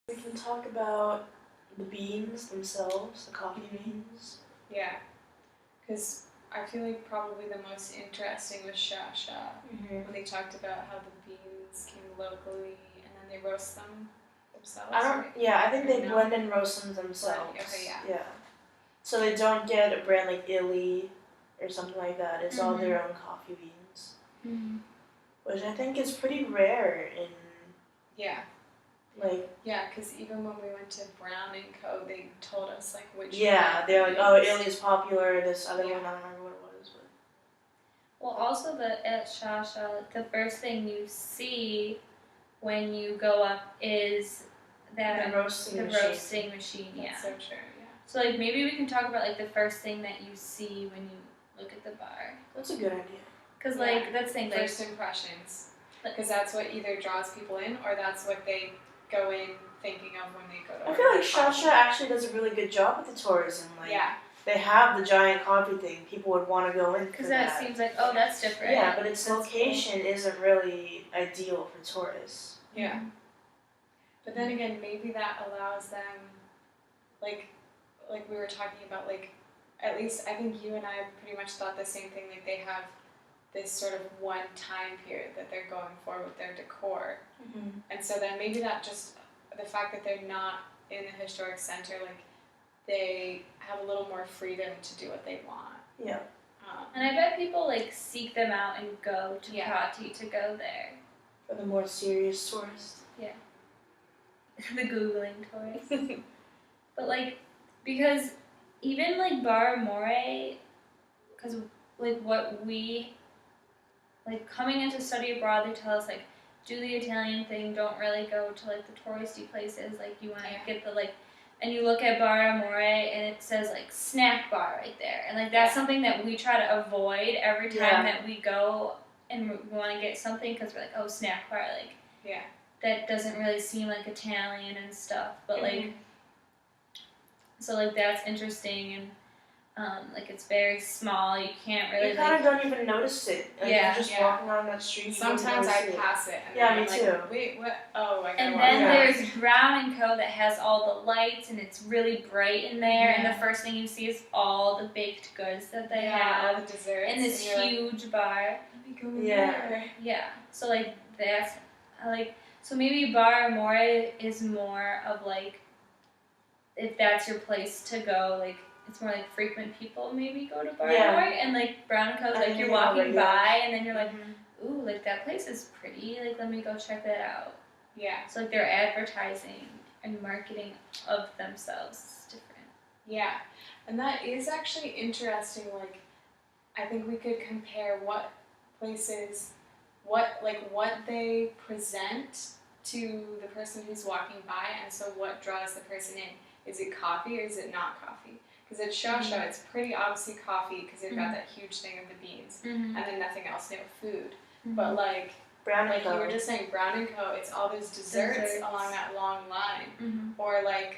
We can talk about the beans themselves, the coffee beans. Yeah, because I feel like probably the most interesting was Shasha, when they talked about how the beans came locally and then they roast them themselves. I think they blend and roast them themselves. Okay, yeah. So they don't get a brand like Illy or something like that. It's all their own coffee beans. Mm-hmm. Which I think is pretty rare in. Yeah. Like. Yeah, because even when we went to Brown and Co., they told us like which. Yeah, they're like, oh, Illy's popular. This other one, I don't remember what it was. But. Well, also at Shasha, the first thing you see when you go up is that the roasting machine. Yeah. That's so true. Yeah. So like maybe we can talk about like the first thing that you see when you look at the bar. That's a good idea. Because like that's the thing. First impressions. Because that's what either draws people in or that's what they go in thinking of when they go to. I feel like Shasha actually does a really good job with the tourism. Like, yeah. They have the giant coffee thing. People would want to go in because that seems like, oh, that's different. Yeah, but its location isn't really ideal for tourists. Yeah. Mm-hmm. But then again, maybe that allows them, like we were talking about, like, at least I think you and I pretty much thought the same thing. Like they have this sort of one time period that they're going for with their decor. Mm-hmm. And so then maybe that just, the fact that they're not in the historic center, like, they have a little more freedom to do what they want. Yeah. And I bet people like seek them out and go to Kati to go there. For the more serious tourists. Yeah. The Googling tourists. But like, because even like Bar More, because like what we, like coming into study abroad, they tell us like, do the Italian thing, don't really go to like the touristy places, like you want to get the like, and you look at Bar Amore and it says like snack bar right there. And like that's something that we try to avoid every time that we go and we want to get something because we're like, oh, snack bar, like that doesn't really seem like Italian and stuff. But like, so like that's interesting and like it's very small. You can't really. You kind of don't even notice it. Like, you're just walking on that street. Sometimes I pass it. And me too. Wait, what? Oh, I gotta And then there's Brown and Co. that has all the lights and it's really bright in there. And the first thing you see is all the baked goods that they have. All the desserts. And this huge bar. Yeah. So like that's like so maybe Bar Amore is more of like if that's your place to go like. It's more like frequent people maybe go to Bar Amore and like Brown and Co. like you're walking by and then you're like, ooh, like that place is pretty. Like let me go check that out. Yeah. So like their advertising and marketing of themselves is different. Yeah, and that is actually interesting. Like, I think we could compare what places, what they present to the person who's walking by, and so what draws the person in. Is it coffee or is it not coffee? Because at Shasha, it's pretty obviously coffee because they've got that huge thing of the beans, and then nothing else, no food. But like Brown like you were just saying, Brown and Co. It's all those desserts along that long line, or like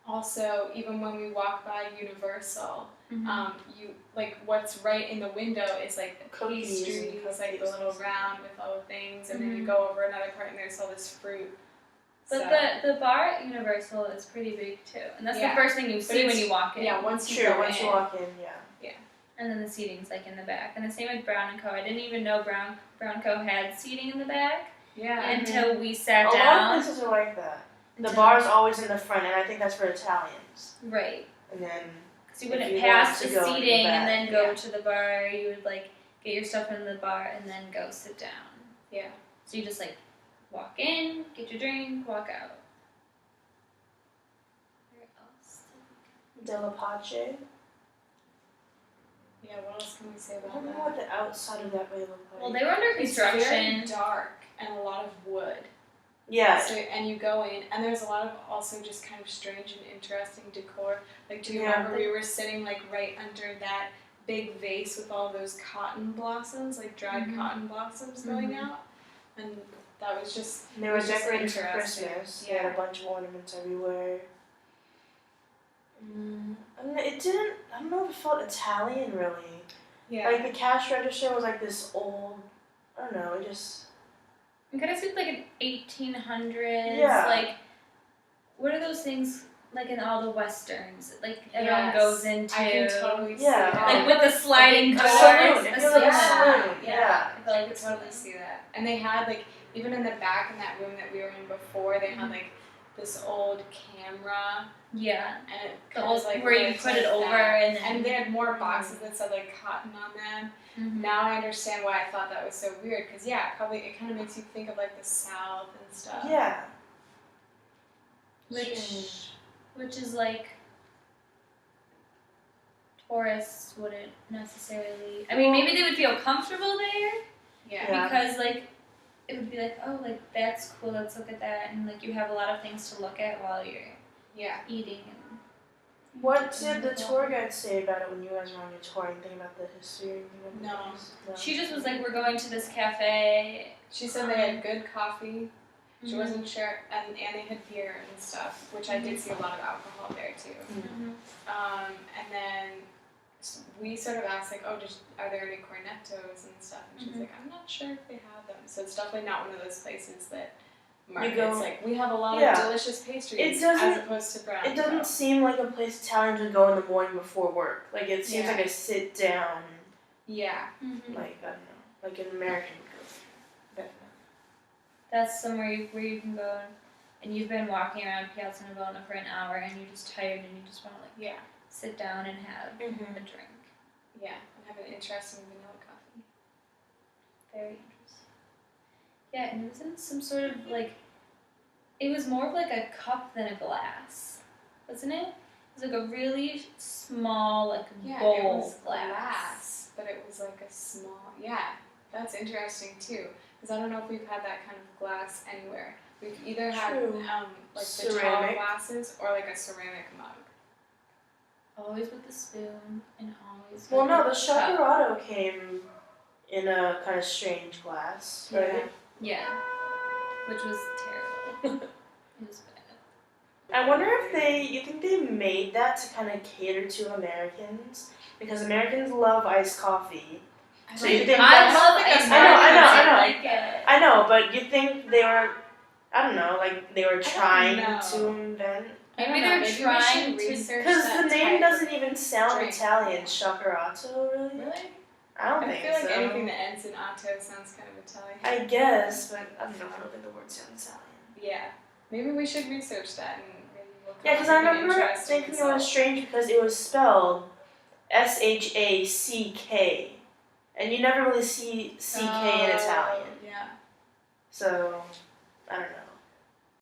also even when we walk by Universal, you like what's right in the window is like the pastries, like the little round with all the things, and then you go over another part and there's all this fruit. But the bar at Universal is pretty big too, and that's the first thing you see when you walk in. Yeah, once you walk in, yeah. And then the seating's like in the back, and the same with Brown and Co. I didn't even know Brown Co. had seating in the back. Yeah. Until we sat down. A lot of places are like that. The bar's always in the front, and I think that's for Italians. Right. And then. Because you wouldn't pass the seating and then go to the bar. You would like get your stuff in the bar and then go sit down. Yeah. So you just like. Walk in, get your drink, walk out. Where else? Della Pace. Yeah, what else can we say about that? I don't know what the outside of that way looked like. Well, they were under construction. It's very dark and a lot of wood. Yeah. So, and you go in, and there's a lot of also just kind of strange and interesting decor. Like, do you remember we were sitting like right under that big vase with all those cotton blossoms, like dried cotton blossoms going out? And that was just. And they were decorated for Christmas. They had a bunch of ornaments everywhere. It didn't. I don't know if it felt Italian really. Yeah. Like the cash register was like this old. I don't know. It just. I'm kind of seems like an 1800s. Yeah. Like, what are those things like in all the westerns? Like everyone Yes. goes into. I can totally see Yeah. that. Like with the sliding A doors. saloon. It a feels like a saloon. saloon. Yeah. Yeah. I feel I like could it's totally see that. And they had like even in the back in that room that we were in before, they had like this old camera Yeah. and it The was old like where you looked put it like over that. and then. And they had more boxes that said like cotton on them. Mhm. Now I understand why I thought that was so weird because yeah, probably it kind of makes you think of like the South and stuff. Yeah. Which is like tourists wouldn't necessarily. I mean, maybe they would feel comfortable there Yeah. Yeah. because like it would be like, oh, like that's cool. Let's look at that, and like you have a lot of things to look at while you're Yeah. eating. And What did the tour guide say about it when you guys were on your tour? Anything about the history? Anything about the No. place? No. she just was like, we're going to this cafe. She said they had good coffee. She Mhm. wasn't sure, and they had beer and stuff, which I did see a lot of alcohol there too. Mhm. And then we sort of asked like, oh, are there any cornettos and stuff? And she's Mhm. like, I'm not sure if they have them. So it's definitely not one of those places that You markets go- like we have a lot Yeah. of delicious pastries It doesn't- as opposed to brown. It doesn't seem like a place Italians would go in the morning before work. Like it seems Yeah. like a sit down. Yeah. Mhm. Like I don't know, like an American would go. Definitely. That's somewhere where you can go, and you've been walking around Piazza Navona for an hour, and you're just tired, and you just want to like Yeah. sit down and have Mm-hmm. a drink. Yeah. And have an interesting vanilla coffee. Very interesting. Yeah, and it was in some sort of like, it was more of like a cup than a glass, wasn't it? It was like a really small like Yeah, bowl it was glass. but it was like a small. Yeah, that's interesting too. Because I don't know if we've had that kind of glass anywhere. We've either had True. like the tall Ceramic. glasses or like a ceramic mug. Always with the spoon and always. Well, with no, the cup. Shakerato came in a kind of strange glass, right? Yeah, which was terrible. It was bad. I wonder if you think they made that to kind of cater to Americans? Because Americans love iced coffee. So you think I that's- love I ice know, I know. Like it. I know, but you think they were, I don't know, like they were trying know. to invent? I don't Maybe know, they're maybe we trying should to- research Because that the name type doesn't even sound drink. Italian. Shakerato, really? Really? I don't I think feel like so. anything that ends in "ato" sounds kind of Italian. I guess, but I don't know. I don't think the word sounds Italian. Yeah. Maybe we should research that and maybe we'll come Yeah, up because I with an remember interesting thinking it was result. strange because it was spelled SHACK, and you never really see CK in Italian. Yeah. So I don't know.